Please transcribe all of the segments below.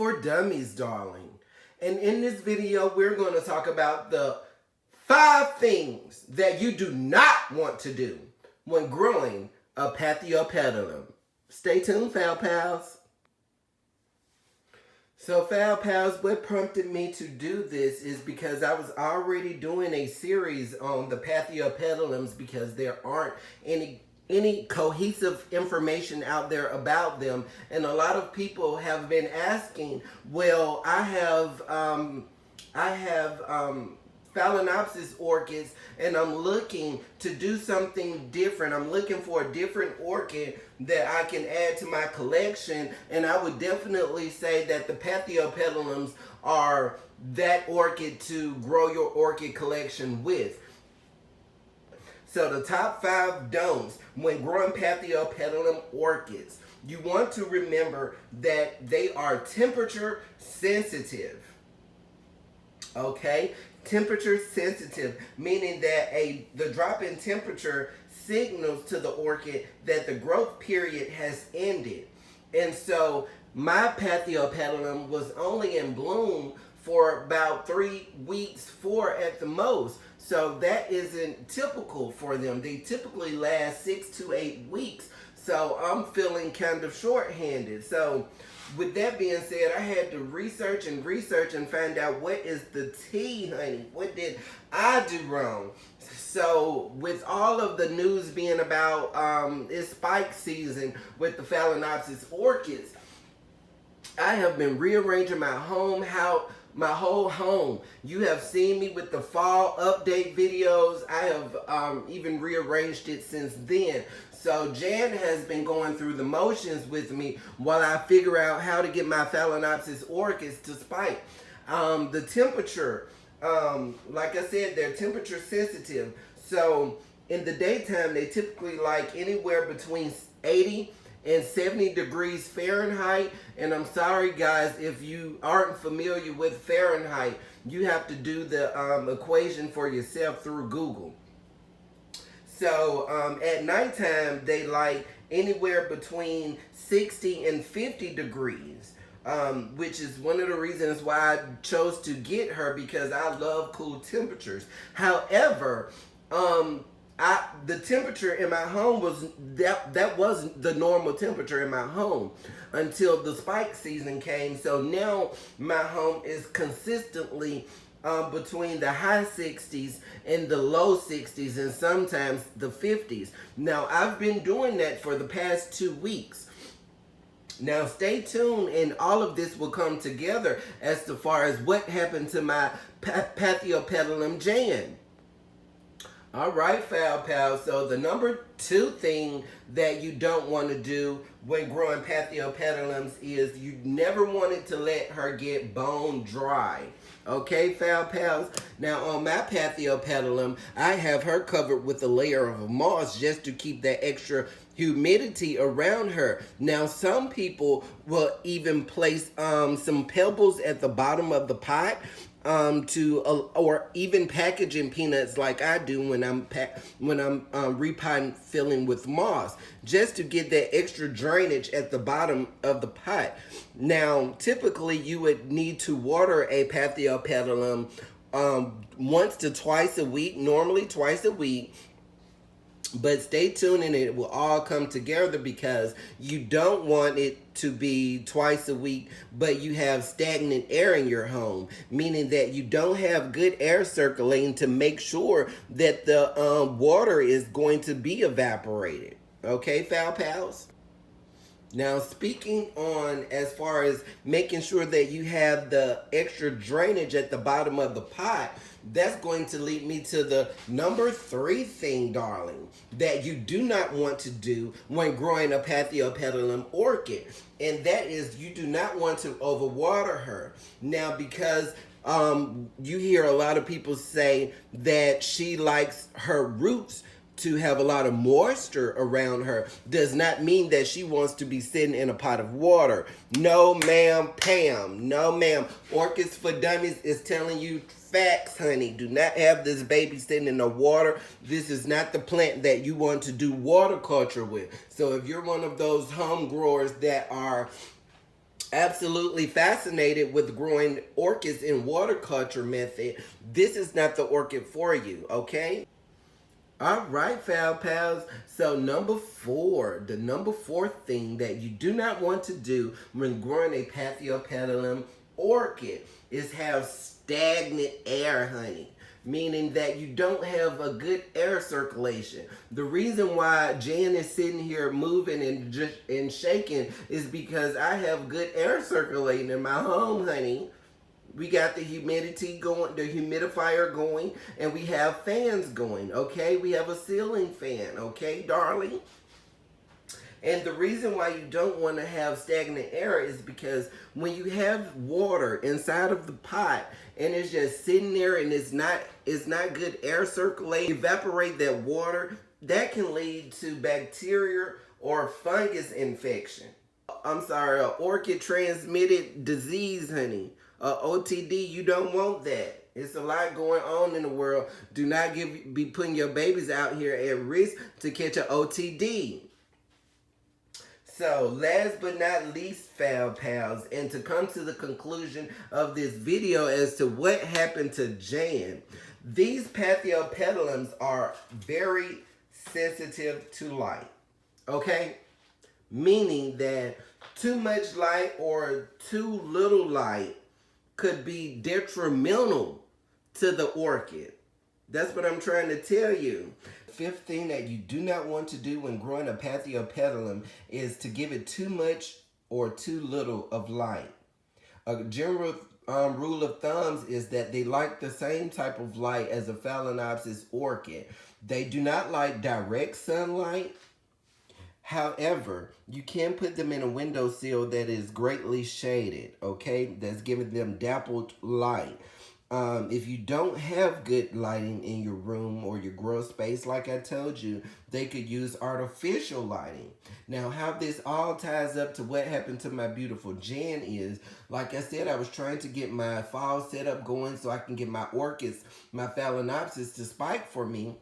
for Dummies, darling. And in this video, we're going to talk about the 5 things that you do not want to do when growing a Paphiopedilum. Stay tuned, Foul Pals. So, Foul Pals, what prompted me to do this is because I was already doing a series on the Paphiopedilums because there aren't any cohesive information out there about them, and a lot of people have been asking, well, I have Phalaenopsis orchids, and I'm looking to do something different. I'm looking for a different orchid that I can add to my collection, and I would definitely say that the Paphiopedilums are that orchid to grow your orchid collection with. So the top 5 don'ts when growing Paphiopedilum orchids. You want to remember that they are temperature sensitive. Okay? Temperature sensitive, meaning that the drop in temperature signals to the orchid that the growth period has ended. And so my Paphiopedilum was only in bloom for about 3 weeks, 4 at the most. So that isn't typical for them. They typically last 6 to 8 weeks. So I'm feeling kind of short-handed. So with that being said, I had to research and find out what is the tea, honey. What did I do wrong? So with all of the news being about it's spike season with the Phalaenopsis orchids, I have been rearranging my home, my whole home. You have seen me with the fall update videos. I have even rearranged it since then. So Jan has been going through the motions with me while I figure out how to get my Phalaenopsis orchids to spike. The temperature, like I said, they're temperature sensitive. So in the daytime, they typically like anywhere between 80 and 70 degrees Fahrenheit. And I'm sorry guys, if you aren't familiar with Fahrenheit, you have to do the equation for yourself through Google. So at nighttime, they like anywhere between 60 and 50 degrees, which is one of the reasons why I chose to get her, because I love cool temperatures. However, the temperature in my home was that wasn't the normal temperature in my home until the spike season came. So now my home is consistently between the high 60s and the low 60s, and sometimes the 50s. Now I've been doing that for the past 2 weeks. Now stay tuned, and all of this will come together as far as what happened to my Paphiopedilum Jan. All right, Foul Pals. So the number 2 thing that you don't want to do when growing Paphiopedilums is you never wanted to let her get bone dry. Okay, Foul Pals? Now on my Paphiopedilum, I have her covered with a layer of moss just to keep that extra humidity around her. Now some people will even place some pebbles at the bottom of the pot or even packaging peanuts like I do when I'm repotting filling with moss, just to get that extra drainage at the bottom of the pot. Now typically you would need to water a Paphiopedilum once to twice a week, normally twice a week. But stay tuned and it will all come together, because you don't want it to be twice a week, but you have stagnant air in your home, meaning that you don't have good air circulating to make sure that the water is going to be evaporated. Okay, Foul Pals? Now, speaking on as far as making sure that you have the extra drainage at the bottom of the pot, that's going to lead me to the number 3 thing, darling, that you do not want to do when growing a Paphiopedilum orchid. And that is, you do not want to overwater her. Now, because you hear a lot of people say that she likes her roots to have a lot of moisture around her, does not mean that she wants to be sitting in a pot of water. No, ma'am, Pam. No, ma'am. Orchids for Dummies is telling you facts, honey. Do not have this baby sitting in the water. This is not the plant that you want to do water culture with. So if you're one of those home growers that are absolutely fascinated with growing orchids in water culture method, this is not the orchid for you, okay? All right, Foul Pals. So the number four thing that you do not want to do when growing a Paphiopedilum orchid is have stagnant air, honey. Meaning that you don't have a good air circulation. The reason why Jan is sitting here moving and shaking is because I have good air circulating in my home, honey. We got the humidity going, the humidifier going, and we have fans going, okay? We have a ceiling fan, okay, darling? And the reason why you don't want to have stagnant air is because when you have water inside of the pot and it's just sitting there and it's not good air circulating, evaporate that water, that can lead to bacteria or fungus infection. I'm sorry, orchid transmitted disease, honey. OTD, you don't want that. It's a lot going on in the world. Do not be putting your babies out here at risk to catch an OTD. So, last but not least, Foul Pals, and to come to the conclusion of this video as to what happened to Jan, these Paphiopedilums are very sensitive to light, okay? Meaning that too much light or too little light could be detrimental to the orchid. That's what I'm trying to tell you. Fifth thing that you do not want to do when growing a Paphiopedilum is to give it too much or too little of light. A general rule of thumb is that they like the same type of light as a Phalaenopsis orchid. They do not like direct sunlight. However, you can put them in a windowsill that is greatly shaded, okay? That's giving them dappled light. If you don't have good lighting in your room or your grow space, like I told you, they could use artificial lighting. Now, how this all ties up to what happened to my beautiful Jan is, like I said, I was trying to get my fall setup going so I can get my orchids, my Phalaenopsis to spike for me.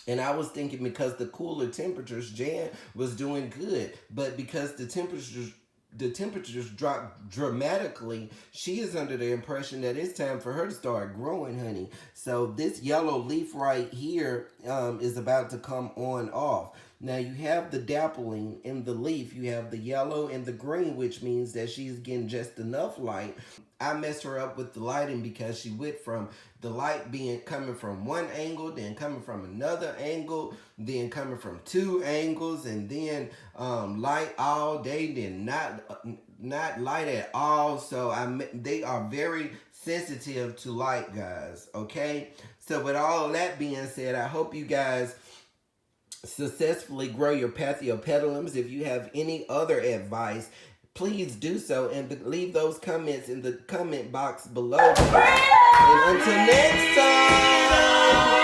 And I was thinking because the cooler temperatures, Jan was doing good. But because the temperatures dropped dramatically, she is under the impression that it's time for her to start growing, honey. So this yellow leaf right here is about to come on off. Now you have the dappling in the leaf. You have the yellow and the green, which means that she's getting just enough light. I messed her up with the lighting because she went from the light coming from one angle, then coming from another angle, then coming from two angles, and then light all day, then not light at all. So they are very sensitive to light, guys, okay? So with all of that being said, I hope you guys successfully grow your Paphiopedilums. If you have any other advice, please do so and leave those comments in the comment box below. And until next time.